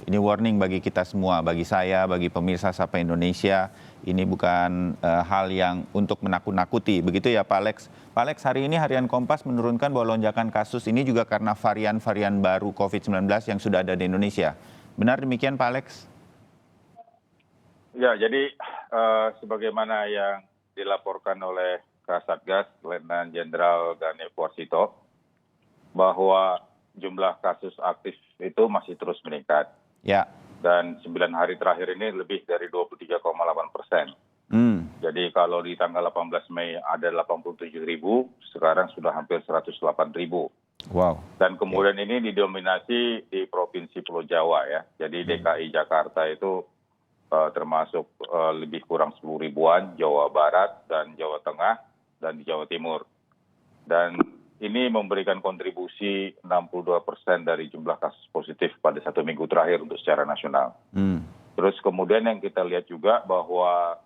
Ini warning bagi kita semua, bagi saya, bagi pemirsa Sapa Indonesia. Ini bukan hal yang untuk menakut-nakuti. Begitu ya Pak Alex. Pak Alex, hari ini Harian Kompas menurunkan bahwa lonjakan kasus ini juga karena varian-varian baru COVID-19 yang sudah ada di Indonesia. Benar demikian Pak Alex? Ya, jadi sebagaimana yang dilaporkan oleh Kasatgas, Letnan Jenderal Gani Warsito, bahwa jumlah kasus aktif itu masih terus meningkat. Ya. Dan 9 hari terakhir ini lebih dari 23,8%. Jadi kalau di tanggal 18 Mei ada 87.000, sekarang sudah hampir 108.000. Wow. Dan kemudian ini didominasi di Provinsi Pulau Jawa ya. Jadi DKI Jakarta itu termasuk lebih kurang 10 ribuan, Jawa Barat dan Jawa Tengah dan di Jawa Timur. Dan ini memberikan kontribusi 62% dari jumlah kasus positif pada 1 minggu terakhir untuk secara nasional. Terus kemudian yang kita lihat juga bahwa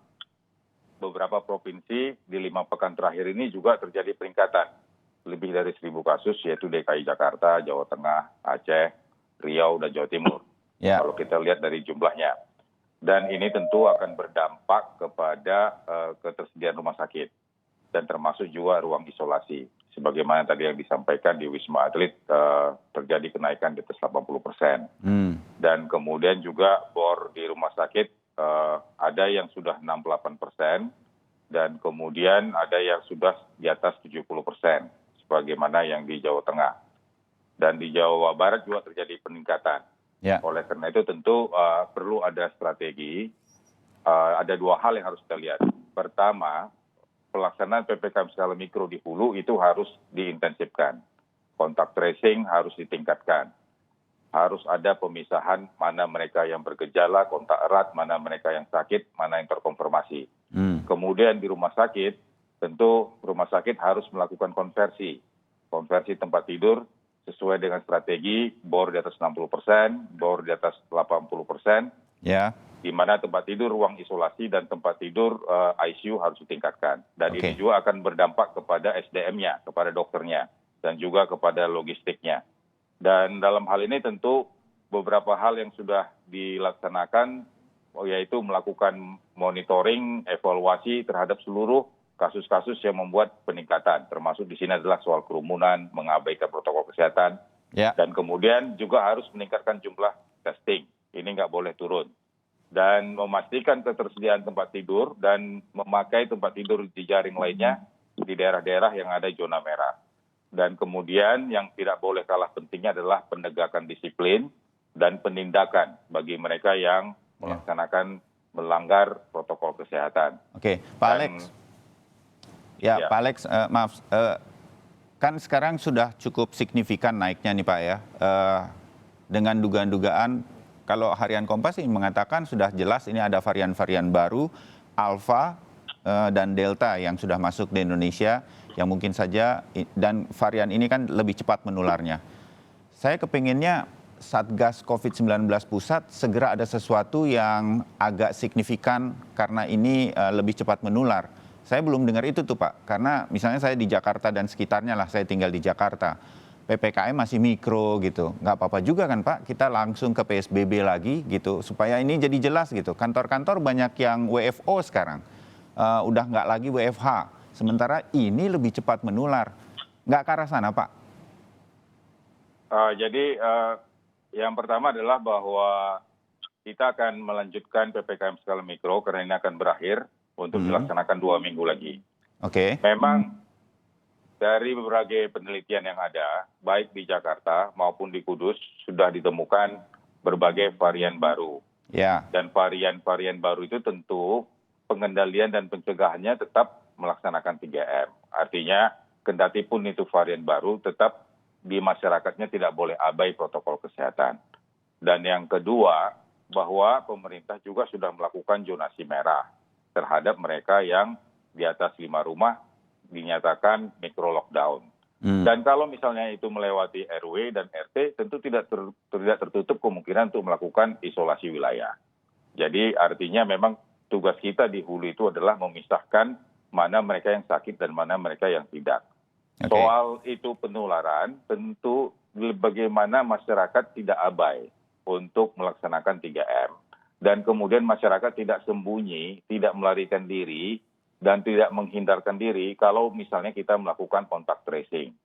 beberapa provinsi di 5 pekan terakhir ini juga terjadi peningkatan. Lebih dari 1.000 kasus yaitu DKI Jakarta, Jawa Tengah, Aceh, Riau, dan Jawa Timur. Ya. Kalau kita lihat dari jumlahnya. Dan ini tentu akan berdampak kepada ketersediaan rumah sakit. Dan termasuk juga ruang isolasi. Sebagaimana tadi yang disampaikan di Wisma Atlet terjadi kenaikan di atas 80%. Dan kemudian juga bor di rumah sakit ada yang sudah 68%. Dan kemudian ada yang sudah di atas 70%. Sebagaimana yang di Jawa Tengah. Dan di Jawa Barat juga terjadi peningkatan. Ya. Oleh karena itu tentu perlu ada strategi. Ada 2 hal yang harus kita lihat. Pertama, pelaksanaan PPKM skala mikro di hulu itu harus diintensifkan. Kontak tracing harus ditingkatkan. Harus ada pemisahan mana mereka yang bergejala, kontak erat, mana mereka yang sakit, mana yang terkonfirmasi. Kemudian di rumah sakit, tentu rumah sakit harus melakukan konversi. Konversi tempat tidur sesuai dengan strategi bor di atas 60%, bor di atas 80%. Ya. Di mana tempat tidur, ruang isolasi, dan tempat tidur ICU harus ditingkatkan. Dan ini juga akan berdampak kepada SDM-nya, kepada dokternya, dan juga kepada logistiknya. Dan dalam hal ini tentu beberapa hal yang sudah dilaksanakan, yaitu melakukan monitoring, evaluasi terhadap seluruh kasus-kasus yang membuat peningkatan. Termasuk di sini adalah soal kerumunan, mengabaikan protokol kesehatan, dan kemudian juga harus meningkatkan jumlah testing. Ini nggak boleh turun. Dan memastikan ketersediaan tempat tidur dan memakai tempat tidur di jaring lainnya di daerah-daerah yang ada zona merah. Dan kemudian yang tidak boleh kalah pentingnya adalah penegakan disiplin dan penindakan bagi mereka yang melaksanakan melanggar protokol kesehatan. Oke, Pak Alex. Ya, Pak Alex, maaf, kan sekarang sudah cukup signifikan naiknya nih Pak ya, dengan dugaan-dugaan. Kalau Harian Kompas ini mengatakan sudah jelas ini ada varian-varian baru, Alpha dan Delta yang sudah masuk di Indonesia, yang mungkin saja, dan varian ini kan lebih cepat menularnya. Saya kepinginnya Satgas COVID-19 Pusat segera ada sesuatu yang agak signifikan karena ini lebih cepat menular. Saya belum dengar itu tuh Pak, karena misalnya saya di Jakarta dan sekitarnya lah, saya tinggal di Jakarta. PPKM masih mikro gitu, nggak apa-apa juga kan Pak, kita langsung ke PSBB lagi gitu, supaya ini jadi jelas gitu. Kantor-kantor banyak yang WFO sekarang, udah nggak lagi WFH, sementara ini lebih cepat menular. Nggak ke arah sana Pak? Jadi yang pertama adalah bahwa kita akan melanjutkan PPKM skala mikro karena ini akan berakhir untuk dilaksanakan 2 minggu lagi. Oke. Memang dari berbagai penelitian yang ada, baik di Jakarta maupun di Kudus, sudah ditemukan berbagai varian baru. Ya. Dan varian-varian baru itu tentu pengendalian dan pencegahannya tetap melaksanakan 3M. Artinya, kendati pun itu varian baru, tetap di masyarakatnya tidak boleh abai protokol kesehatan. Dan yang kedua, bahwa pemerintah juga sudah melakukan zonasi merah terhadap mereka yang di atas 5 rumah dinyatakan mikro lockdown. Dan kalau misalnya itu melewati RW dan RT, tentu tidak tertutup kemungkinan untuk melakukan isolasi wilayah. Jadi artinya memang tugas kita di hulu itu adalah memisahkan mana mereka yang sakit dan mana mereka yang tidak. Soal itu penularan, tentu bagaimana masyarakat tidak abai. untuk melaksanakan 3M. Dan kemudian masyarakat tidak sembunyi, tidak melarikan diri, dan tidak menghindarkan diri kalau misalnya kita melakukan kontak tracing.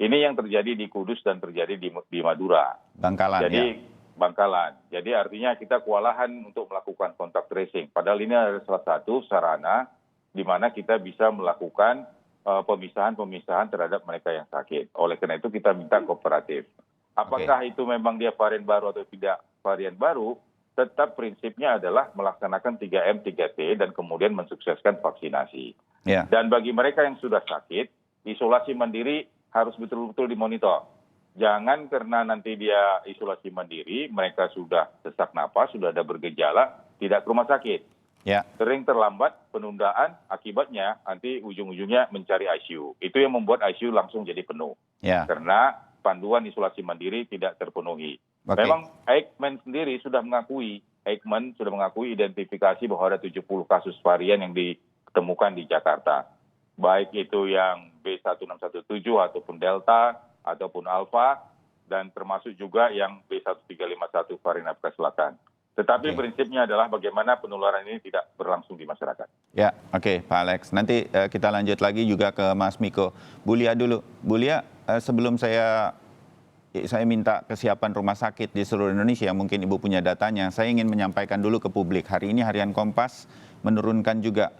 Ini yang terjadi di Kudus dan terjadi di Madura. Bangkalan, Jadi, ya. Bangkalan. Jadi artinya kita kewalahan untuk melakukan kontak tracing. Padahal ini adalah salah satu sarana di mana kita bisa melakukan pemisahan-pemisahan terhadap mereka yang sakit. Oleh karena itu kita minta kooperatif. Apakah itu memang dia varian baru atau tidak varian baru, tetap prinsipnya adalah melaksanakan 3M, 3T, dan kemudian mensukseskan vaksinasi. Ya. Dan bagi mereka yang sudah sakit, isolasi mandiri harus betul-betul dimonitor. Jangan karena nanti dia isolasi mandiri, mereka sudah sesak napas, sudah ada bergejala, tidak ke rumah sakit. Ya. Sering terlambat, penundaan, akibatnya nanti ujung-ujungnya mencari ICU. Itu yang membuat ICU langsung jadi penuh. Ya. Karena panduan isolasi mandiri tidak terpenuhi. Oke. Memang Eijkman sendiri sudah mengakui identifikasi bahwa ada 70 kasus varian yang ditemukan di Jakarta. Baik itu yang B1617 ataupun Delta ataupun Alpha, dan termasuk juga yang B1351 varian Afrika Selatan. Tetapi prinsipnya adalah bagaimana penularan ini tidak berlangsung di masyarakat. Ya, oke, Pak Alex. Nanti kita lanjut lagi juga ke Mas Miko. Bu Lia dulu. Bu Lia, sebelum saya minta kesiapan rumah sakit di seluruh Indonesia, mungkin Ibu punya datanya. Saya ingin menyampaikan dulu ke publik. Hari ini Harian Kompas menurunkan juga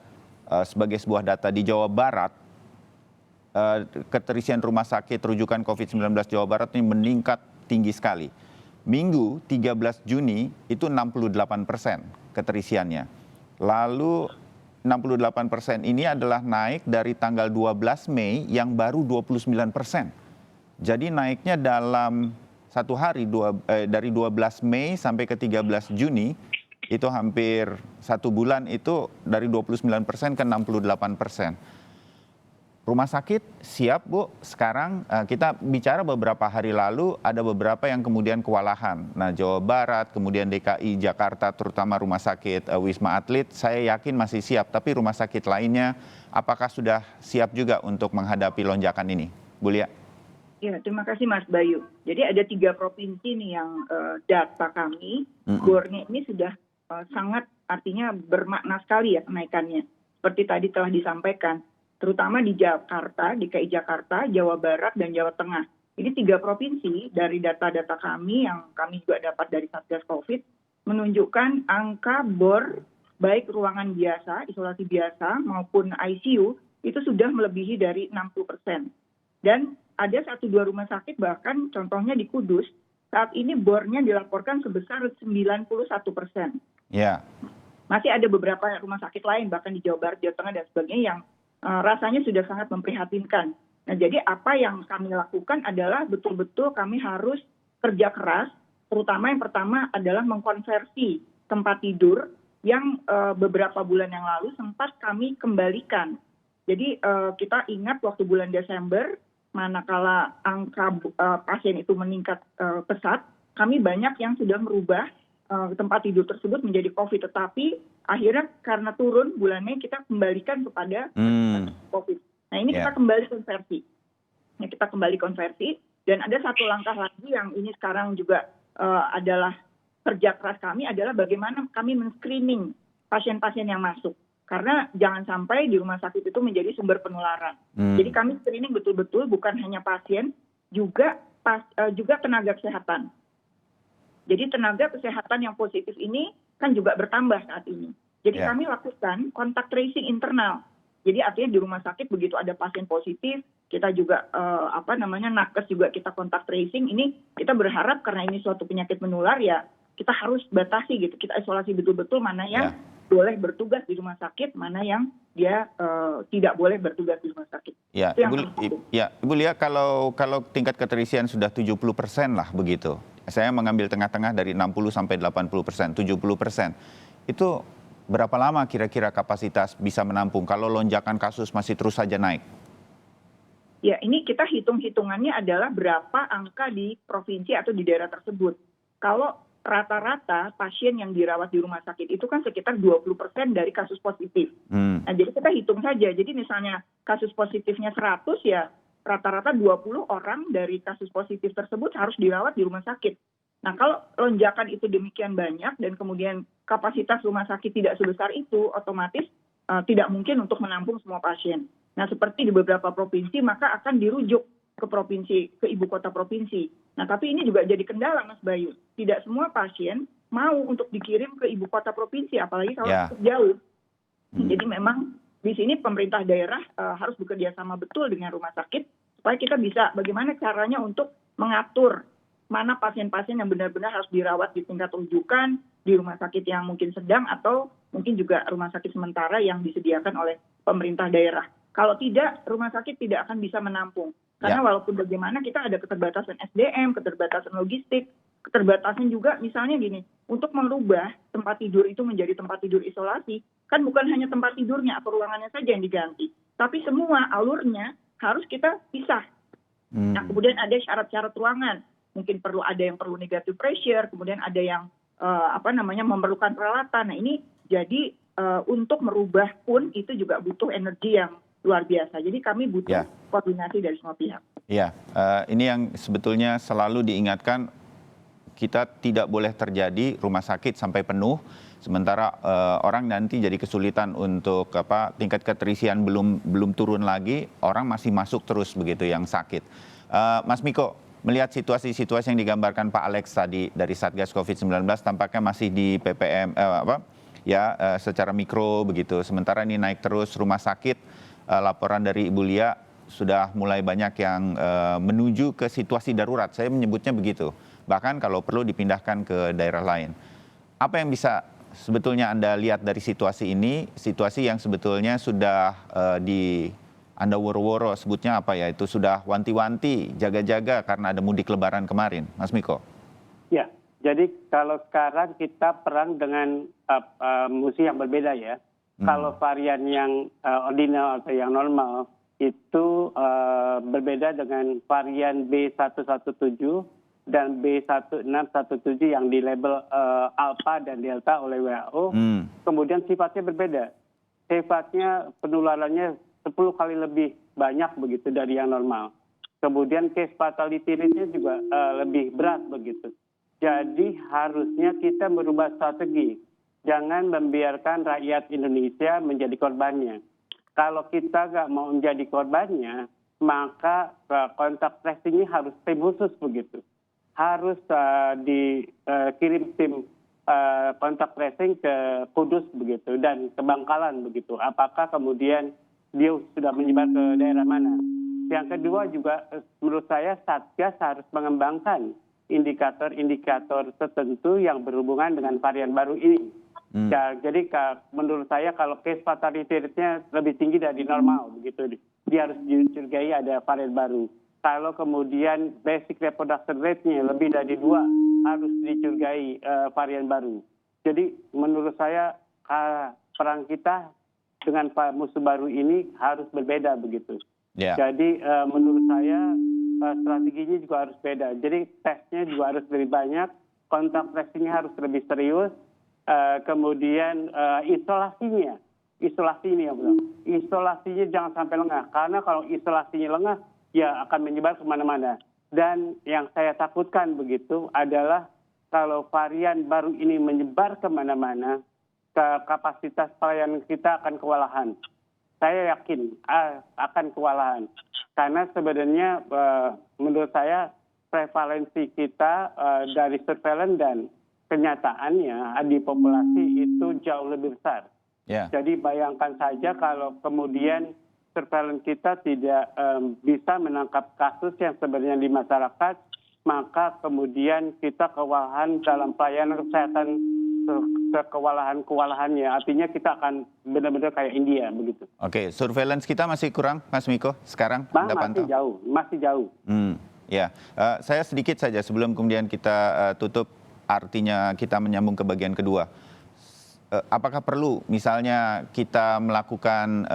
sebagai sebuah data di Jawa Barat, keterisian rumah sakit rujukan COVID-19 Jawa Barat ini meningkat tinggi sekali. Minggu 13 Juni itu 68% keterisiannya. Lalu 68% ini adalah naik dari tanggal 12 Mei yang baru 29%. Jadi naiknya dalam satu hari dari 12 Mei sampai ke 13 Juni itu hampir satu bulan itu dari 29% ke 68%. Rumah sakit siap, Bu. Sekarang kita bicara beberapa hari lalu ada beberapa yang kemudian kewalahan. Nah, Jawa Barat, kemudian DKI, Jakarta, terutama rumah sakit Wisma Atlet, saya yakin masih siap. Tapi rumah sakit lainnya apakah sudah siap juga untuk menghadapi lonjakan ini? Bu Lia. Ya, terima kasih Mas Bayu. Jadi ada 3 provinsi nih yang data kami, bornya ini sudah sangat artinya bermakna sekali ya kenaikannya. Seperti tadi telah disampaikan, terutama di Jakarta, DKI Jakarta, Jawa Barat, dan Jawa Tengah. Ini 3 provinsi dari data-data kami yang kami juga dapat dari Satgas COVID, menunjukkan angka bor baik ruangan biasa, isolasi biasa maupun ICU itu sudah melebihi dari 60%. Dan ada 1-2 rumah sakit bahkan contohnya di Kudus, saat ini bornya dilaporkan sebesar 91%. Ya. Masih ada beberapa rumah sakit lain bahkan di Jawa Barat, Jawa Tengah dan sebagainya yang rasanya sudah sangat memprihatinkan. Nah, jadi apa yang kami lakukan adalah betul-betul kami harus kerja keras, terutama yang pertama adalah mengkonversi tempat tidur yang beberapa bulan yang lalu sempat kami kembalikan. Jadi kita ingat waktu bulan Desember, manakala angka pasien itu meningkat pesat, kami banyak yang sudah merubah tempat tidur tersebut menjadi COVID. Tetapi akhirnya karena turun bulan Mei kita kembalikan kepada COVID. Nah ini kita kembali konversi. Kita kembali konversi dan ada satu langkah lagi yang ini sekarang juga adalah kerja keras kami adalah bagaimana kami men-screening pasien-pasien yang masuk. Karena jangan sampai di rumah sakit itu menjadi sumber penularan. Jadi kami screening betul-betul bukan hanya pasien, juga tenaga kesehatan. Jadi tenaga kesehatan yang positif ini kan juga bertambah saat ini. Jadi kami lakukan kontak tracing internal. Jadi artinya di rumah sakit begitu ada pasien positif, kita juga nakes juga kita kontak tracing. Ini kita berharap karena ini suatu penyakit menular ya kita harus batasi gitu. Kita isolasi betul-betul mana yang boleh bertugas di rumah sakit, mana yang dia tidak boleh bertugas di rumah sakit. Ya, Ibu Lia, kalau tingkat keterisian sudah 70% lah begitu. Saya mengambil tengah-tengah dari 60 sampai 80%, 70%. Itu berapa lama kira-kira kapasitas bisa menampung kalau lonjakan kasus masih terus saja naik? Ya, ini kita hitung-hitungannya adalah berapa angka di provinsi atau di daerah tersebut. Kalau rata-rata pasien yang dirawat di rumah sakit itu kan sekitar 20% dari kasus positif. Nah, jadi kita hitung saja. Jadi misalnya kasus positifnya 100 ya rata-rata 20 orang dari kasus positif tersebut harus dirawat di rumah sakit. Nah, kalau lonjakan itu demikian banyak dan kemudian kapasitas rumah sakit tidak sebesar itu, otomatis tidak mungkin untuk menampung semua pasien. Nah, seperti di beberapa provinsi, maka akan dirujuk ke provinsi, ke ibu kota provinsi. Nah, tapi ini juga jadi kendala, Mas Bayu. Tidak semua pasien mau untuk dikirim ke ibu kota provinsi, apalagi kalau cukup jauh. Jadi memang di sini pemerintah daerah harus bekerja sama betul dengan rumah sakit supaya kita bisa bagaimana caranya untuk mengatur mana pasien-pasien yang benar-benar harus dirawat di tingkat rujukan, di rumah sakit yang mungkin sedang atau mungkin juga rumah sakit sementara yang disediakan oleh pemerintah daerah. Kalau tidak, rumah sakit tidak akan bisa menampung. Karena walaupun bagaimana kita ada keterbatasan SDM, keterbatasan logistik, keterbatasan juga misalnya gini, untuk merubah tempat tidur itu menjadi tempat tidur isolasi, kan bukan hanya tempat tidurnya atau ruangannya saja yang diganti, tapi semua alurnya harus kita pisah. Nah, kemudian ada syarat-syarat ruangan, mungkin ada yang perlu negative pressure, kemudian ada yang memerlukan peralatan. Nah, ini jadi untuk merubah pun itu juga butuh energi yang luar biasa. Jadi kami butuh koordinasi dari semua pihak. Ya, ini yang sebetulnya selalu diingatkan, kita tidak boleh terjadi rumah sakit sampai penuh, sementara orang nanti jadi kesulitan untuk tingkat keterisian belum turun lagi, orang masih masuk terus begitu yang sakit. Mas Miko, melihat situasi-situasi yang digambarkan Pak Alex tadi dari Satgas COVID-19, tampaknya masih di PPM secara mikro begitu. Sementara ini naik terus rumah sakit. Laporan dari Ibu Lia sudah mulai banyak yang menuju ke situasi darurat. Saya menyebutnya begitu. Bahkan kalau perlu dipindahkan ke daerah lain. Apa yang bisa sebetulnya Anda lihat dari situasi ini? Situasi yang sebetulnya sudah Anda woro-woro sebutnya itu sudah wanti-wanti, jaga-jaga karena ada mudik lebaran kemarin. Mas Miko. Ya, jadi kalau sekarang kita perang dengan musuh yang berbeda ya. Kalau varian yang ordinal atau yang normal itu berbeda dengan varian B117 dan B1617 yang di label Alpha dan Delta oleh WHO. Kemudian sifatnya berbeda. Sifatnya penularannya 10 kali lebih banyak begitu dari yang normal. Kemudian case fatality rate-nya juga lebih berat begitu. Jadi harusnya kita merubah strategi. Jangan membiarkan rakyat Indonesia menjadi korbannya. Kalau kita nggak mau menjadi korbannya, maka kontak tracing-nya harus tim khusus begitu. Harus dikirim tim kontak tracing ke Kudus begitu dan ke Bangkalan begitu. Apakah kemudian dia sudah menyebar ke daerah mana? Yang kedua juga menurut saya Satgas harus mengembangkan indikator-indikator tertentu yang berhubungan dengan varian baru ini. Ya, jadi menurut saya kalau case fatality rate-nya lebih tinggi dari normal begitu, dia harus dicurigai ada varian baru. Kalau kemudian basic reproduction rate-nya lebih dari 2, harus dicurigai varian baru. Jadi menurut saya perang kita dengan musuh baru ini harus berbeda begitu. Jadi menurut saya strateginya juga harus beda. Jadi tesnya juga harus lebih banyak, kontak tracing-nya harus lebih serius. Kemudian isolasinya jangan sampai lengah, karena kalau isolasinya lengah ya akan menyebar kemana-mana. Dan yang saya takutkan begitu adalah kalau varian baru ini menyebar kemana-mana, kapasitas pelayanan kita akan kewalahan. Saya yakin akan kewalahan, karena sebenarnya menurut saya prevalensi kita dari surveillance dan kenyataannya di populasi itu jauh lebih besar. Jadi bayangkan saja kalau kemudian surveillance kita tidak bisa menangkap kasus yang sebenarnya di masyarakat, maka kemudian kita kewalahan dalam pelayanan kesehatan, kewalahannya. Artinya kita akan benar-benar kayak India begitu. Oke, surveillance kita masih kurang, Mas Miko, sekarang? Masih jauh. Saya sedikit saja sebelum kemudian kita tutup. Artinya kita menyambung ke bagian kedua. Apakah perlu misalnya kita melakukan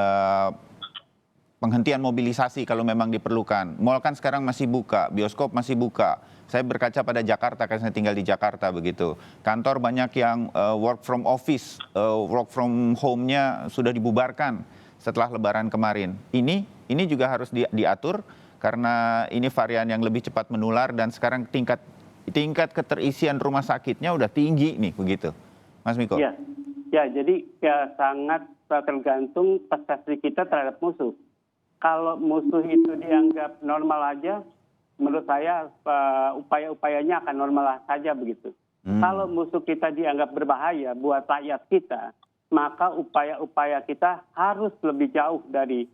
penghentian mobilisasi kalau memang diperlukan? Mal kan sekarang masih buka, bioskop masih buka. Saya berkaca pada Jakarta, karena saya tinggal di Jakarta begitu. Kantor banyak yang work from office, work from home-nya sudah dibubarkan setelah Lebaran kemarin. Ini juga harus diatur karena ini varian yang lebih cepat menular dan sekarang tingkat tingkat keterisian rumah sakitnya udah tinggi nih begitu, Mas Miko? Ya, jadi sangat tergantung persepsi kita terhadap musuh. Kalau musuh itu dianggap normal aja, menurut saya upaya-upayanya akan normal saja begitu. Kalau musuh kita dianggap berbahaya buat rakyat kita, maka upaya-upaya kita harus lebih jauh dari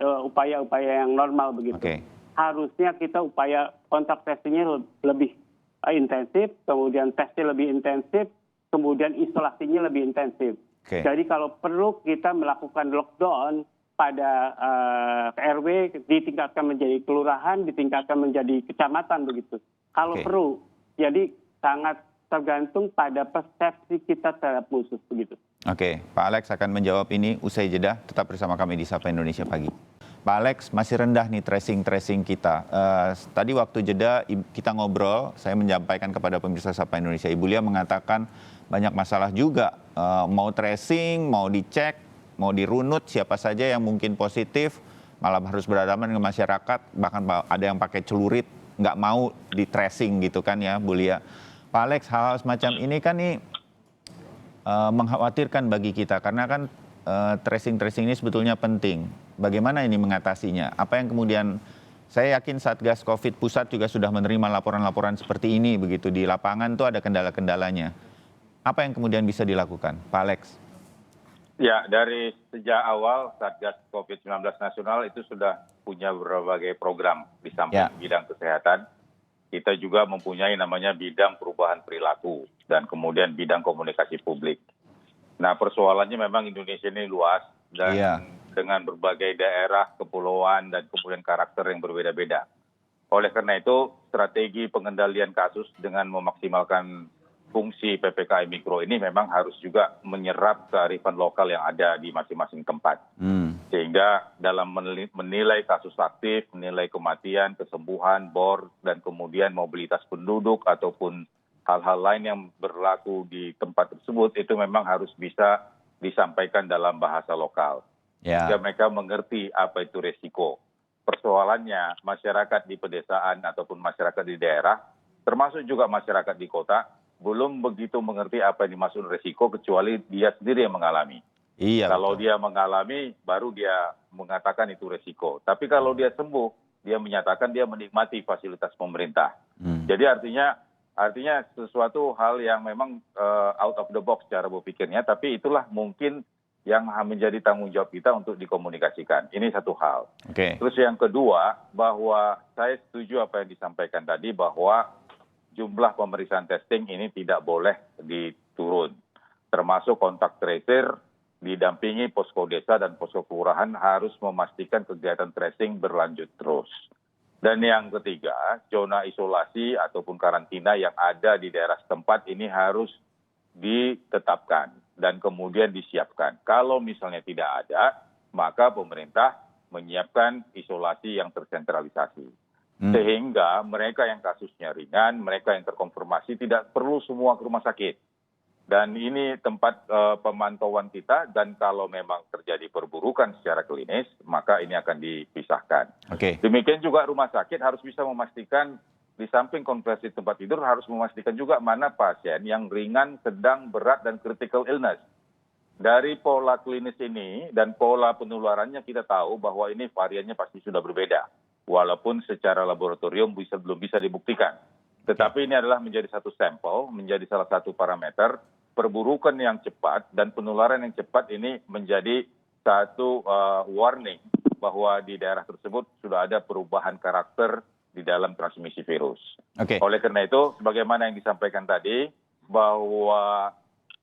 upaya-upaya yang normal begitu. Okay. Harusnya kita upaya kontak tracing-nya lebih intensif, kemudian tesnya lebih intensif, kemudian isolasinya lebih intensif. Okay. Jadi kalau perlu kita melakukan lockdown pada RW, ditingkatkan menjadi kelurahan, ditingkatkan menjadi kecamatan begitu. Kalau perlu, jadi sangat tergantung pada persepsi kita terhadap musuh begitu. Oke, Pak Alex akan menjawab ini usai jeda. Tetap bersama kami di Sapa Indonesia Pagi. Pak Alex, masih rendah nih tracing kita. Tadi waktu jeda kita ngobrol, saya menyampaikan kepada pemirsa Sapa Indonesia, Ibu Lia mengatakan banyak masalah juga. Mau tracing, mau dicek, mau dirunut siapa saja yang mungkin positif, malah harus berhadapan dengan masyarakat, bahkan ada yang pakai celurit, nggak mau di tracing gitu kan ya, Bu Lia. Pak Alex, hal-hal semacam ini kan nih mengkhawatirkan bagi kita, karena kan tracing ini sebetulnya penting. Bagaimana ini mengatasinya? Apa yang kemudian, saya yakin Satgas Covid pusat juga sudah menerima laporan-laporan seperti ini, begitu di lapangan tuh ada kendala-kendalanya. Apa yang kemudian bisa dilakukan, Pak Alex? Ya, dari sejak awal Satgas COVID-19 Nasional itu sudah punya berbagai program di samping bidang kesehatan. Kita juga mempunyai namanya bidang perubahan perilaku dan kemudian bidang komunikasi publik. Nah, persoalannya memang Indonesia ini luas dan dengan berbagai daerah, kepulauan dan kemudian karakter yang berbeda-beda. Oleh karena itu, strategi pengendalian kasus dengan memaksimalkan fungsi PPKM Mikro ini memang harus juga menyerap kearifan lokal yang ada di masing-masing tempat. Sehingga dalam menilai kasus aktif, menilai kematian, kesembuhan, bor, dan kemudian mobilitas penduduk ataupun hal-hal lain yang berlaku di tempat tersebut, itu memang harus bisa disampaikan dalam bahasa lokal. Sehingga mereka mengerti apa itu resiko. Persoalannya, masyarakat di pedesaan ataupun masyarakat di daerah, termasuk juga masyarakat di kota, belum begitu mengerti apa yang dimaksud resiko kecuali dia sendiri yang mengalami. Kalau dia mengalami, baru dia mengatakan itu resiko. Tapi kalau dia sembuh, dia menyatakan dia menikmati fasilitas pemerintah. Jadi artinya sesuatu hal yang memang out of the box cara berpikirnya, tapi itulah mungkin yang menjadi tanggung jawab kita untuk dikomunikasikan. Ini satu hal. Terus yang kedua, bahwa saya setuju apa yang disampaikan tadi, bahwa jumlah pemeriksaan testing ini tidak boleh diturun. Termasuk kontak tracer, didampingi posko desa dan posko kelurahan harus memastikan kegiatan tracing berlanjut terus. Dan yang ketiga, zona isolasi ataupun karantina yang ada di daerah setempat ini harus ditetapkan dan kemudian disiapkan. Kalau misalnya tidak ada, maka pemerintah menyiapkan isolasi yang tersentralisasi. Sehingga mereka yang kasusnya ringan, mereka yang terkonfirmasi tidak perlu semua ke rumah sakit. Dan ini tempat pemantauan kita, dan kalau memang terjadi perburukan secara klinis, maka ini akan dipisahkan. Demikian juga rumah sakit harus bisa memastikan, di samping konversi tempat tidur, harus memastikan juga mana pasien yang ringan, sedang, berat, dan critical illness. Dari pola klinis ini dan pola penularannya kita tahu bahwa ini variannya pasti sudah berbeda. Walaupun secara laboratorium belum bisa dibuktikan. Tetapi ini adalah menjadi satu sampel, menjadi salah satu parameter, perburukan yang cepat dan penularan yang cepat ini menjadi satu warning bahwa di daerah tersebut sudah ada perubahan karakter di dalam transmisi virus. Oleh karena itu, sebagaimana yang disampaikan tadi, bahwa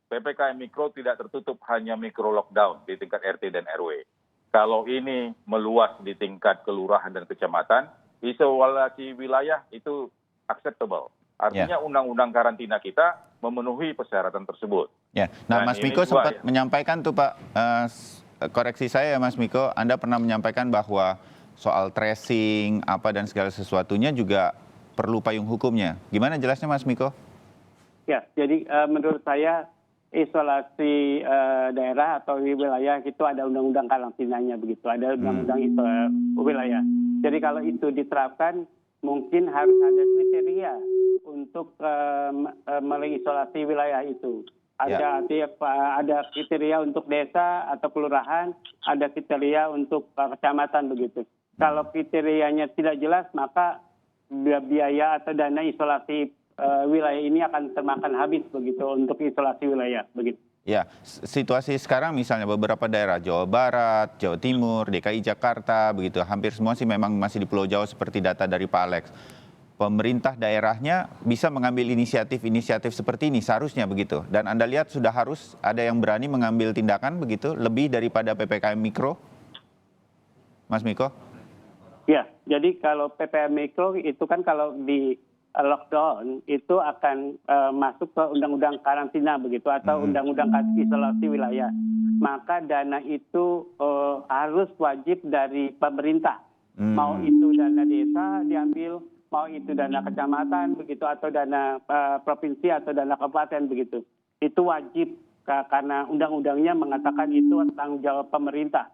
PPKM Mikro tidak tertutup hanya mikro lockdown di tingkat RT dan RW. Kalau ini meluas di tingkat kelurahan dan kecamatan, isolasi wilayah itu acceptable. Artinya undang-undang karantina kita memenuhi persyaratan tersebut. Nah, Mas Miko sempat menyampaikan tuh Pak, koreksi saya ya Mas Miko, Anda pernah menyampaikan bahwa soal tracing apa dan segala sesuatunya juga perlu payung hukumnya. Gimana jelasnya Mas Miko? Ya, jadi menurut saya isolasi daerah atau wilayah itu ada undang-undang karantinanya begitu, ada undang-undang wilayah. Jadi kalau itu diterapkan, mungkin harus ada kriteria untuk mengisolasi wilayah itu. Ada kriteria untuk desa atau kelurahan, ada kriteria untuk kecamatan begitu. Kalau kriterianya tidak jelas, maka biaya atau dana isolasi wilayah ini akan termakan habis begitu untuk isolasi wilayah begitu. Ya, situasi sekarang misalnya beberapa daerah Jawa Barat, Jawa Timur, DKI Jakarta, begitu hampir semua sih memang masih di Pulau Jawa seperti data dari Pak Alex. Pemerintah daerahnya bisa mengambil inisiatif seperti ini seharusnya begitu. Dan Anda lihat sudah harus ada yang berani mengambil tindakan begitu lebih daripada PPKM Mikro, Mas Miko? Ya, jadi kalau PPKM Mikro itu kan kalau di lockdown itu akan masuk ke undang-undang karantina begitu atau undang-undang isolasi wilayah. Maka dana itu harus wajib dari pemerintah. Mau itu dana desa diambil, mau itu dana kecamatan begitu atau dana provinsi atau dana kabupaten begitu. Itu wajib karena undang-undangnya mengatakan itu tanggung jawab pemerintah.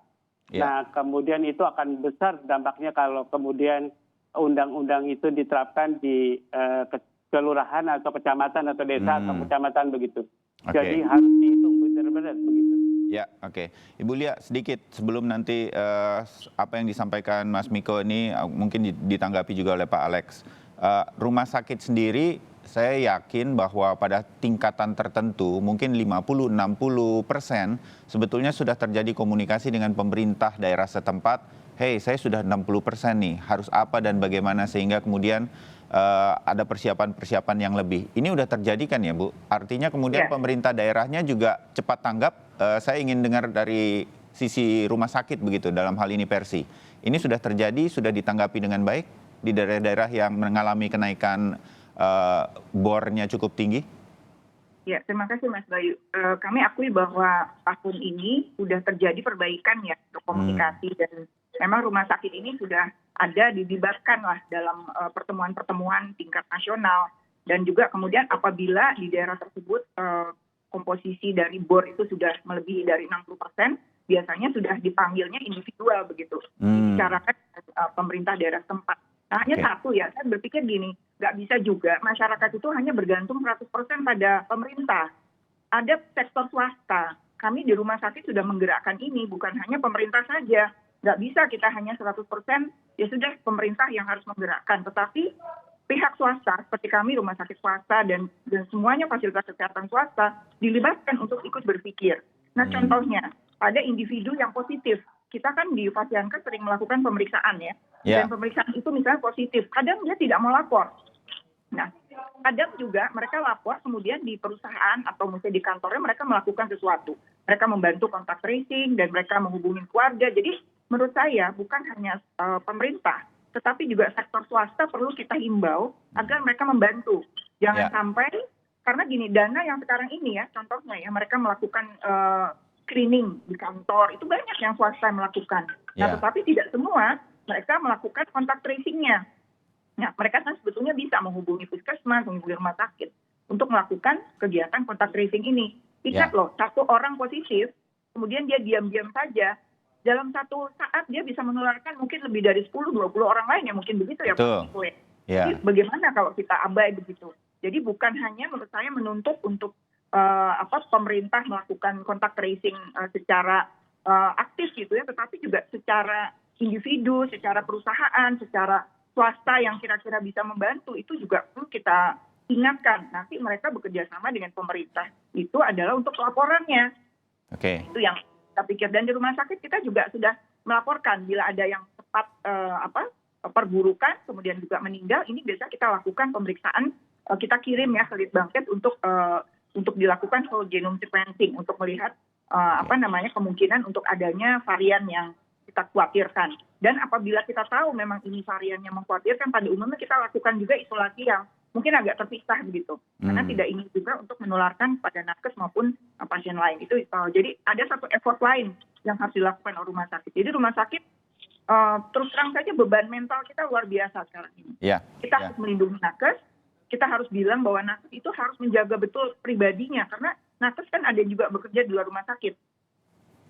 Nah, kemudian itu akan besar dampaknya kalau kemudian undang-undang itu diterapkan di kelurahan atau kecamatan atau desa atau kecamatan begitu. Jadi harus dihitung benar-benar begitu. Ya, oke. Ibu Lia, sedikit sebelum nanti apa yang disampaikan Mas Miko ini mungkin ditanggapi juga oleh Pak Alex. Rumah sakit sendiri saya yakin bahwa pada tingkatan tertentu mungkin 50-60% sebetulnya sudah terjadi komunikasi dengan pemerintah daerah setempat. Hey, saya sudah 60% nih, harus apa dan bagaimana sehingga kemudian ada persiapan-persiapan yang lebih. Ini udah terjadi kan ya Bu? Artinya kemudian pemerintah daerahnya juga cepat tanggap. Saya ingin dengar dari sisi rumah sakit begitu dalam hal ini Persi. Ini sudah terjadi, sudah ditanggapi dengan baik di daerah-daerah yang mengalami kenaikan bornya cukup tinggi? Ya, terima kasih Mas Bayu. Kami akui bahwa tahun ini sudah terjadi perbaikan ya untuk komunikasi dan memang rumah sakit ini sudah ada dilibatkan lah dalam pertemuan-pertemuan tingkat nasional dan juga kemudian apabila di daerah tersebut komposisi dari bor itu sudah melebihi dari 60%, biasanya sudah dipanggilnya individual begitu, dibicarakan pemerintah daerah tempat. Nah, hanya satu ya, saya berpikir gini, nggak bisa juga masyarakat itu hanya bergantung 100% pada pemerintah. Ada sektor swasta, kami di rumah sakit sudah menggerakkan ini, bukan hanya pemerintah saja. Nggak bisa kita hanya 100%, ya sudah pemerintah yang harus menggerakkan. Tetapi pihak swasta, seperti kami rumah sakit swasta dan semuanya fasilitas kesehatan swasta, dilibatkan untuk ikut berpikir. Nah contohnya, ada individu yang positif. Kita kan di Fasiankes sering melakukan pemeriksaan ya. Dan pemeriksaan itu misalnya positif. Kadang dia tidak mau lapor. Nah, kadang juga mereka lapor kemudian di perusahaan atau misalnya di kantornya mereka melakukan sesuatu. Mereka membantu kontak tracing dan mereka menghubungi keluarga. Jadi menurut saya bukan hanya pemerintah, tetapi juga sektor swasta perlu kita himbau agar mereka membantu. Jangan sampai, karena gini, dana yang sekarang ini ya, contohnya ya, mereka melakukan screening di kantor, itu banyak yang swasta melakukan. Nah, tetapi tidak semua mereka melakukan kontak tracing-nya. Nah, mereka kan sebetulnya bisa menghubungi puskesmas, menghubungi rumah sakit untuk melakukan kegiatan kontak tracing ini. Ingat loh, satu orang positif, kemudian dia diam-diam saja, dalam satu saat dia bisa menularkan mungkin lebih dari 10-20 orang lain, ya mungkin begitu ya Pak Miko. Jadi bagaimana kalau kita abai begitu? Jadi bukan hanya menurut saya menuntut untuk pemerintah melakukan kontak tracing secara aktif gitu ya, tetapi juga secara individu, secara perusahaan, secara swasta yang kira-kira bisa membantu, itu juga perlu kita ingatkan. Nanti mereka bekerja sama dengan pemerintah. Itu adalah untuk laporannya. Itu yang kita pikir. Dan di rumah sakit kita juga sudah melaporkan bila ada yang cepat perburukan, kemudian juga meninggal, ini biasa kita lakukan pemeriksaan, kita kirim ya ke Litbangkes untuk dilakukan whole genome sequencing untuk melihat kemungkinan untuk adanya varian yang kita khawatirkan. Dan apabila kita tahu memang ini varian yang mengkhawatirkan, pada umumnya kita lakukan juga isolasi yang mungkin agak terpisah begitu. Karena tidak ingin juga untuk menularkan pada nakes maupun pasien lain. Itu jadi ada satu effort lain yang harus dilakukan oleh rumah sakit. Jadi rumah sakit terus terang saja beban mental kita luar biasa sekarang ini. Kita harus melindungi nakes, kita harus bilang bahwa nakes itu harus menjaga betul pribadinya. Karena nakes kan ada juga bekerja di luar rumah sakit.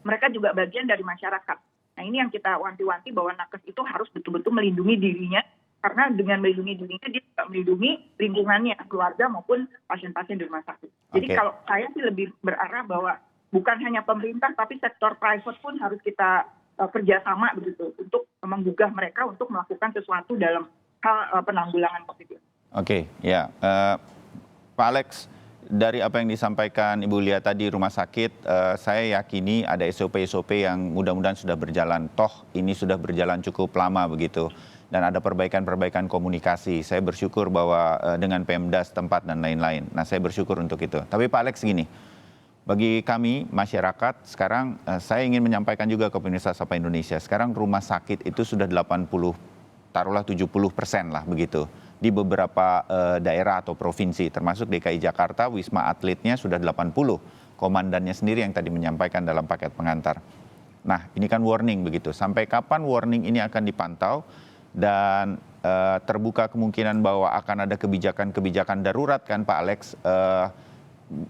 Mereka juga bagian dari masyarakat. Nah ini yang kita wanti-wanti bahwa nakes itu harus betul-betul melindungi dirinya Karena dengan melindungi dirinya, dia juga melindungi lingkungannya, keluarga maupun pasien-pasien di rumah sakit. Jadi Oke. kalau saya sih lebih berarah bahwa bukan hanya pemerintah, tapi sektor private pun harus kita kerjasama begitu untuk menggugah mereka untuk melakukan sesuatu dalam hal penanggulangan COVID ini. Oke, ya. Pak Alex, dari apa yang disampaikan Ibu Lia tadi rumah sakit, saya yakini ada SOP-SOP yang mudah-mudahan sudah berjalan. Toh ini sudah berjalan cukup lama begitu. Dan ada perbaikan-perbaikan komunikasi. Saya bersyukur bahwa dengan Pemda setempat dan lain-lain. Nah, saya bersyukur untuk itu. Tapi Pak Alex gini, bagi kami masyarakat sekarang saya ingin menyampaikan juga ke pemirsa Sapa Indonesia. Sekarang rumah sakit itu sudah 80, taruhlah 70% lah begitu. Di beberapa daerah atau provinsi, termasuk DKI Jakarta, Wisma Atletnya sudah 80. Komandannya sendiri yang tadi menyampaikan dalam paket pengantar. Nah, ini kan warning begitu. Sampai kapan warning ini akan dipantau? Dan terbuka kemungkinan bahwa akan ada kebijakan-kebijakan darurat kan Pak Alex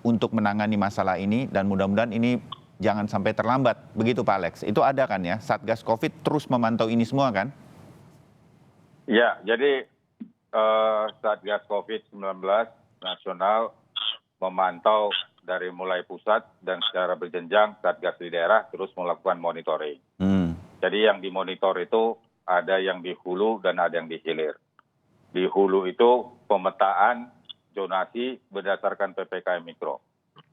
untuk menangani masalah ini, dan mudah-mudahan ini jangan sampai terlambat. Begitu Pak Alex, itu ada kan ya, Satgas COVID terus memantau ini semua kan? Ya, jadi Satgas COVID-19 nasional memantau dari mulai pusat dan secara berjenjang Satgas di daerah terus melakukan monitoring. Jadi yang dimonitor itu ada yang di hulu dan ada yang di hilir. Di hulu itu pemetaan zonasi berdasarkan PPKM Mikro.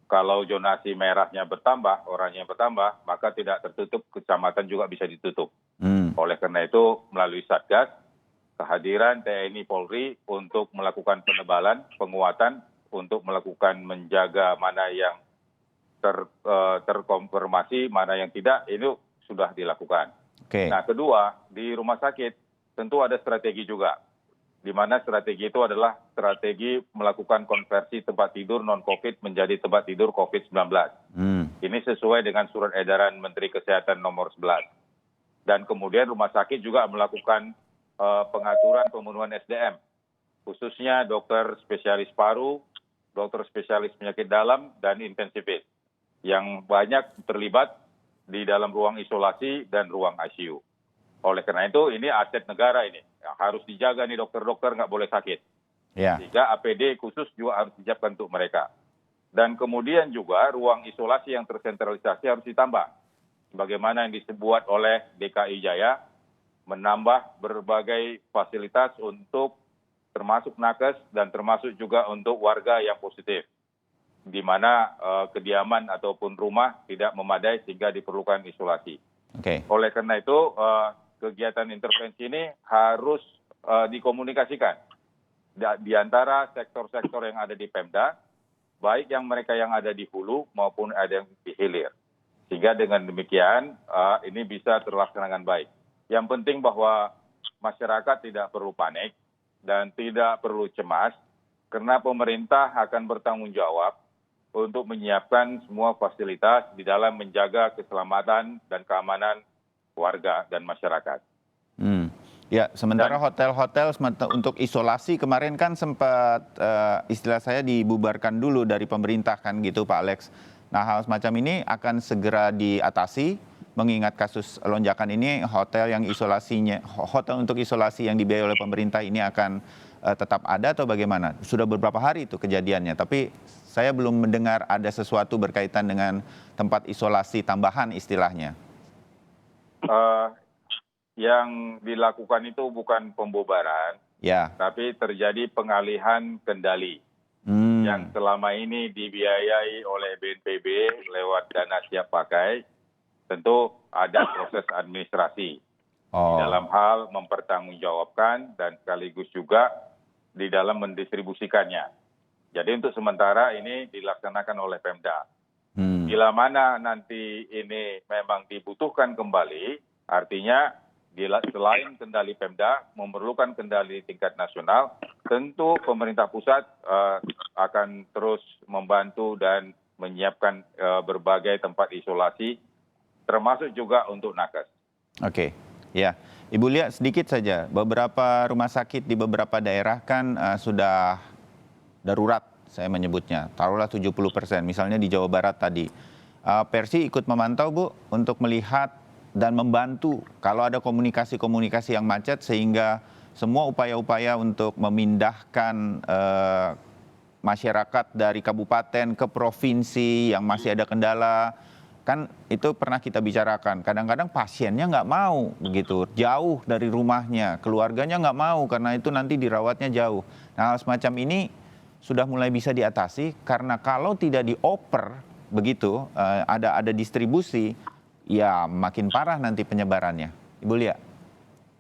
Kalau zonasi merahnya bertambah, orangnya bertambah, maka tidak tertutup, kecamatan juga bisa ditutup. Oleh karena itu, melalui Satgas, kehadiran TNI Polri untuk melakukan penebalan, penguatan, untuk melakukan menjaga mana yang terkonfirmasi, mana yang tidak, itu sudah dilakukan. Okay. Nah, kedua, di rumah sakit tentu ada strategi juga, di mana strategi itu adalah strategi melakukan konversi tempat tidur non-COVID menjadi tempat tidur COVID-19. Ini sesuai dengan surat edaran Menteri Kesehatan nomor 11. Dan kemudian rumah sakit juga melakukan pengaturan pemenuhan SDM, khususnya dokter spesialis paru, dokter spesialis penyakit dalam, dan intensivis, yang banyak terlibat di dalam ruang isolasi dan ruang ICU. Oleh karena itu, ini aset negara ini. Harus dijaga nih dokter-dokter, nggak boleh sakit. Yeah. Sehingga APD khusus juga harus disiapkan untuk mereka. Dan kemudian juga ruang isolasi yang tersentralisasi harus ditambah. Sebagaimana yang disebut oleh DKI Jaya, menambah berbagai fasilitas untuk termasuk nakes dan termasuk juga untuk warga yang positif, di mana kediaman ataupun rumah tidak memadai sehingga diperlukan isolasi. Okay. Oleh karena itu, kegiatan intervensi ini harus dikomunikasikan di antara sektor-sektor yang ada di Pemda, baik yang mereka yang ada di hulu maupun ada yang di hilir. Sehingga dengan demikian ini bisa terlaksanakan baik. Yang penting bahwa masyarakat tidak perlu panik dan tidak perlu cemas, karena pemerintah akan bertanggung jawab untuk menyiapkan semua fasilitas di dalam menjaga keselamatan dan keamanan warga dan masyarakat. Ya, sementara hotel-hotel untuk isolasi kemarin kan sempat istilah saya dibubarkan dulu dari pemerintah kan gitu Pak Alex. Nah, hal semacam ini akan segera diatasi, mengingat kasus lonjakan ini hotel untuk isolasi yang dibiayai oleh pemerintah ini akan tetap ada atau bagaimana? Sudah beberapa hari itu kejadiannya, tapi saya belum mendengar ada sesuatu berkaitan dengan tempat isolasi tambahan istilahnya. Yang dilakukan itu bukan pembubaran, ya, tapi terjadi pengalihan kendali yang selama ini dibiayai oleh BNPB lewat dana siap pakai. Tentu ada proses administrasi dalam hal mempertanggungjawabkan dan sekaligus juga di dalam mendistribusikannya. Jadi untuk sementara ini dilaksanakan oleh Pemda. Bila mana nanti ini memang dibutuhkan kembali, artinya selain kendali Pemda memerlukan kendali tingkat nasional, tentu pemerintah pusat akan terus membantu dan menyiapkan berbagai tempat isolasi, termasuk juga untuk nakes. Oke, ya. Ibu Lia, sedikit saja, beberapa rumah sakit di beberapa daerah kan sudah darurat, saya menyebutnya, taruhlah 70%, misalnya di Jawa Barat tadi. Persi ikut memantau, Bu, untuk melihat dan membantu kalau ada komunikasi-komunikasi yang macet sehingga semua upaya-upaya untuk memindahkan masyarakat dari kabupaten ke provinsi yang masih ada kendala, kan itu pernah kita bicarakan. Kadang-kadang pasiennya nggak mau begitu, jauh dari rumahnya, keluarganya nggak mau karena itu nanti dirawatnya jauh. Nah, hal semacam ini sudah mulai bisa diatasi karena kalau tidak dioper begitu, ada distribusi, ya makin parah nanti penyebarannya. Ibu Lia.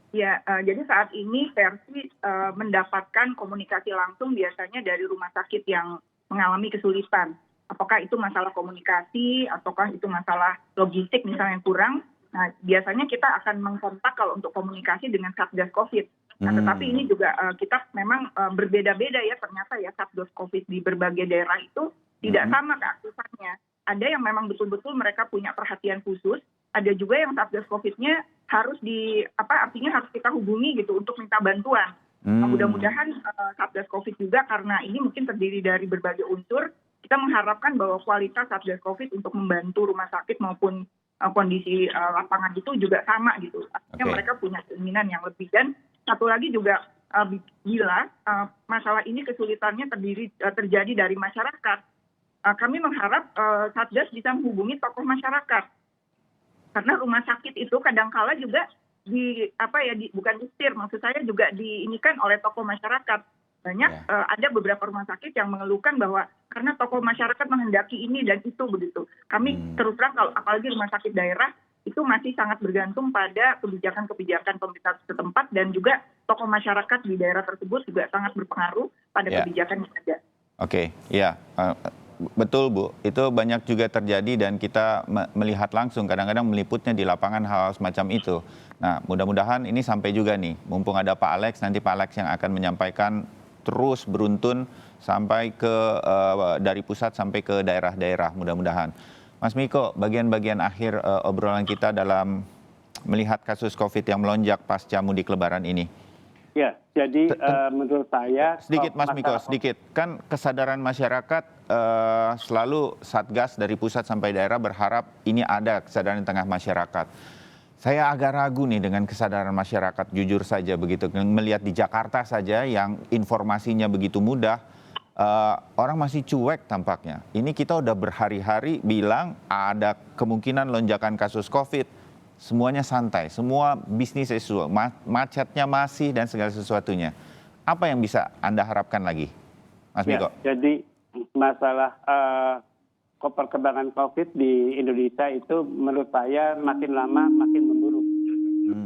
Ya, jadi saat ini Versi mendapatkan komunikasi langsung biasanya dari rumah sakit yang mengalami kesulitan. Apakah itu masalah komunikasi, ataukah itu masalah logistik misalnya yang kurang. Nah, biasanya kita akan mengkontak kalau untuk komunikasi dengan Satgas COVID. Nah, tetapi ini juga kita memang berbeda-beda ya ternyata ya Satgas COVID di berbagai daerah itu tidak sama keaktifan-nya. Ada yang memang betul-betul mereka punya perhatian khusus, ada juga yang Satgas COVID-nya harus artinya harus kita hubungi gitu untuk minta bantuan. Nah, mudah-mudahan Satgas COVID juga karena ini mungkin terdiri dari berbagai unsur, kita mengharapkan bahwa kualitas Satgas COVID untuk membantu rumah sakit maupun kondisi lapangan itu juga sama gitu. Artinya mereka punya keinginan yang lebih. Dan satu lagi juga bila masalah ini kesulitannya terjadi dari masyarakat, kami mengharap Satgas bisa menghubungi tokoh masyarakat. Karena rumah sakit itu kadangkala juga bukan disetir, maksud saya juga diinikan oleh tokoh masyarakat. Banyak ada beberapa rumah sakit yang mengeluhkan bahwa karena tokoh masyarakat menghendaki ini dan itu begitu. Kami terus terang kalau apalagi rumah sakit daerah itu masih sangat bergantung pada kebijakan-kebijakan pemerintah setempat dan juga tokoh masyarakat di daerah tersebut juga sangat berpengaruh pada kebijakan yang ada. Oke, ya. Betul Bu, itu banyak juga terjadi dan kita melihat langsung kadang-kadang meliputnya di lapangan hal semacam itu. Nah, mudah-mudahan ini sampai juga nih, mumpung ada Pak Alex, nanti Pak Alex yang akan menyampaikan terus beruntun sampai ke dari pusat sampai ke daerah-daerah mudah-mudahan. Mas Miko, bagian-bagian akhir obrolan kita dalam melihat kasus COVID yang melonjak pasca mudik Lebaran ini. Ya, jadi menurut saya... Sedikit Mas Miko, sedikit. Kan kesadaran masyarakat selalu Satgas dari pusat sampai daerah berharap ini ada kesadaran di tengah masyarakat. Saya agak ragu nih dengan kesadaran masyarakat, jujur saja begitu. Melihat di Jakarta saja yang informasinya begitu mudah, orang masih cuek tampaknya. Ini kita udah berhari-hari bilang ada kemungkinan lonjakan kasus COVID. Semuanya santai, semua bisnis sesuai, macetnya masih dan segala sesuatunya. Apa yang bisa Anda harapkan lagi, Mas Miko? Jadi masalah perkembangan COVID di Indonesia itu menurut saya makin lama makin memburuk.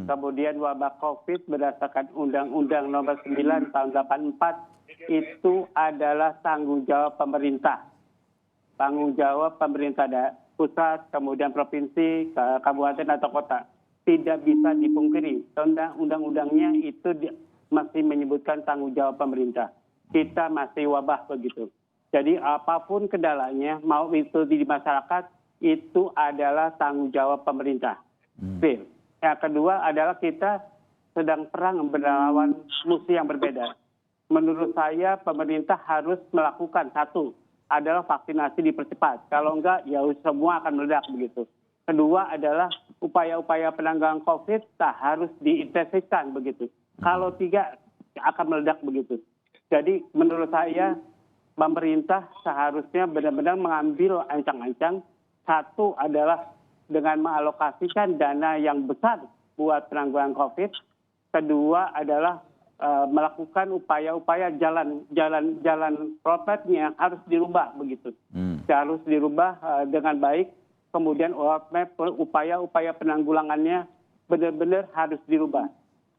Kemudian wabah COVID berdasarkan Undang-Undang Nomor 9 Tahun 84 itu adalah tanggung jawab pemerintah. Tanggung jawab pemerintah pusat, kemudian provinsi, kabupaten atau kota. Tidak bisa dipungkiri. Undang-undangnya itu masih menyebutkan tanggung jawab pemerintah. Kita masih wabah begitu. Jadi apapun kendalanya, mau itu di masyarakat, itu adalah tanggung jawab pemerintah. Yang kedua adalah kita sedang perang melawan musuh yang berbeda. Menurut saya pemerintah harus melakukan satu, adalah vaksinasi dipercepat. Kalau enggak, ya semua akan meledak begitu. Kedua adalah upaya-upaya penanggulangan COVID harus diintensifkan begitu. Kalau tidak, akan meledak begitu. Jadi menurut saya pemerintah seharusnya benar-benar mengambil ancang-ancang. Satu adalah dengan mengalokasikan dana yang besar buat penanggulangan COVID. Kedua adalah melakukan upaya-upaya jalan protapnya harus dirubah begitu. Harus dirubah dengan baik. Kemudian upaya-upaya penanggulangannya benar-benar harus dirubah.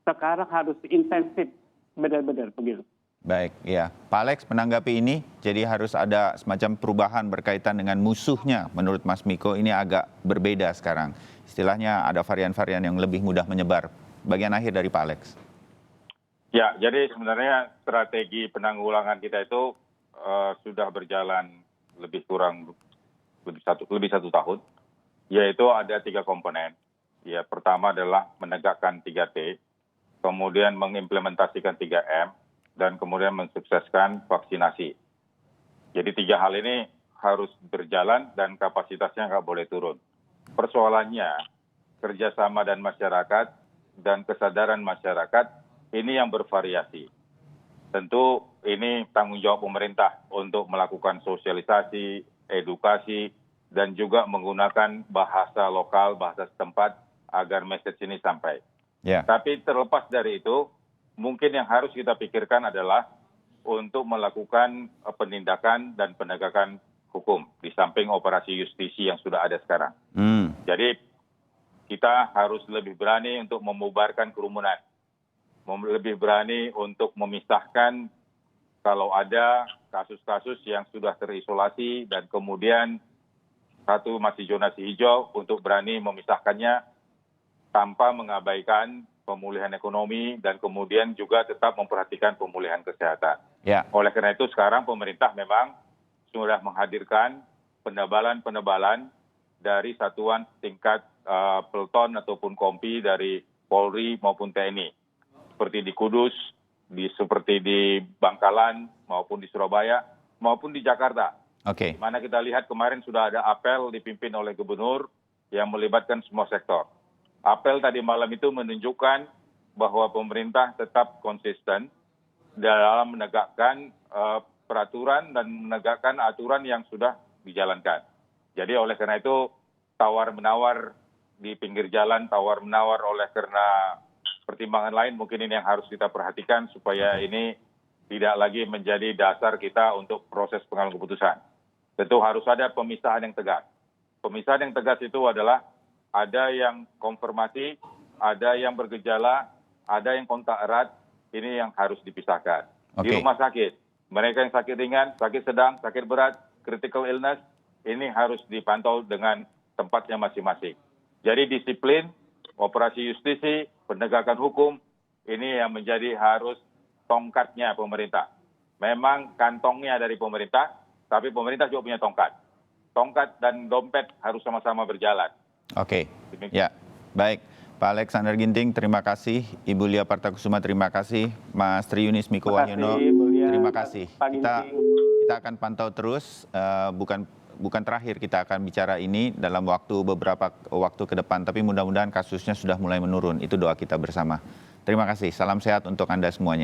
Sekarang harus intensif benar-benar begitu. Baik, ya. Pak Alex menanggapi ini, jadi harus ada semacam perubahan berkaitan dengan musuhnya. Menurut Mas Miko ini agak berbeda sekarang. Istilahnya ada varian-varian yang lebih mudah menyebar. Bagian akhir dari Pak Alex. Ya, jadi sebenarnya strategi penanggulangan kita itu sudah berjalan lebih satu tahun, yaitu ada 3 komponen. Ya, pertama adalah menegakkan 3T, kemudian mengimplementasikan 3M, dan kemudian mensukseskan vaksinasi. Jadi 3 hal ini harus berjalan dan kapasitasnya nggak boleh turun. Persoalannya kerjasama dan masyarakat dan kesadaran masyarakat ini yang bervariasi. Tentu ini tanggung jawab pemerintah untuk melakukan sosialisasi, edukasi, dan juga menggunakan bahasa lokal, bahasa setempat agar message ini sampai. Tapi terlepas dari itu, mungkin yang harus kita pikirkan adalah untuk melakukan penindakan dan penegakan hukum di samping operasi justisi yang sudah ada sekarang. Jadi kita harus lebih berani untuk membubarkan kerumunan, lebih berani untuk memisahkan kalau ada kasus-kasus yang sudah terisolasi dan kemudian satu masih zonasi hijau untuk berani memisahkannya tanpa mengabaikan pemulihan ekonomi dan kemudian juga tetap memperhatikan pemulihan kesehatan. Oleh karena itu sekarang pemerintah memang sudah menghadirkan penebalan dari satuan tingkat pelton ataupun kompi dari Polri maupun TNI. Seperti di Kudus, seperti di Bangkalan, maupun di Surabaya, maupun di Jakarta. Di mana kita lihat kemarin sudah ada apel dipimpin oleh gubernur yang melibatkan semua sektor. Apel tadi malam itu menunjukkan bahwa pemerintah tetap konsisten dalam menegakkan peraturan dan menegakkan aturan yang sudah dijalankan. Jadi oleh karena itu tawar-menawar di pinggir jalan, tawar-menawar oleh karena pertimbangan lain mungkin ini yang harus kita perhatikan supaya ini tidak lagi menjadi dasar kita untuk proses pengambilan keputusan. Tentu harus ada pemisahan yang tegas. Pemisahan yang tegas itu adalah ada yang konfirmasi, ada yang bergejala, ada yang kontak erat, ini yang harus dipisahkan. Di rumah sakit, mereka yang sakit ringan, sakit sedang, sakit berat, critical illness, ini harus dipantau dengan tempatnya masing-masing. Jadi disiplin, operasi justisi, penegakan hukum, ini yang menjadi harus tongkatnya pemerintah. Memang kantongnya dari pemerintah, tapi pemerintah juga punya tongkat. Tongkat dan dompet harus sama-sama berjalan. Ya, baik. Pak Alexander Ginting, terima kasih. Ibu Lia Partakusuma, terima kasih. Mas Triunis Miko Wahyono, terima kasih. Kita akan pantau terus, bukan terakhir kita akan bicara ini dalam beberapa waktu ke depan, tapi mudah-mudahan kasusnya sudah mulai menurun. Itu doa kita bersama. Terima kasih. Salam sehat untuk Anda semuanya.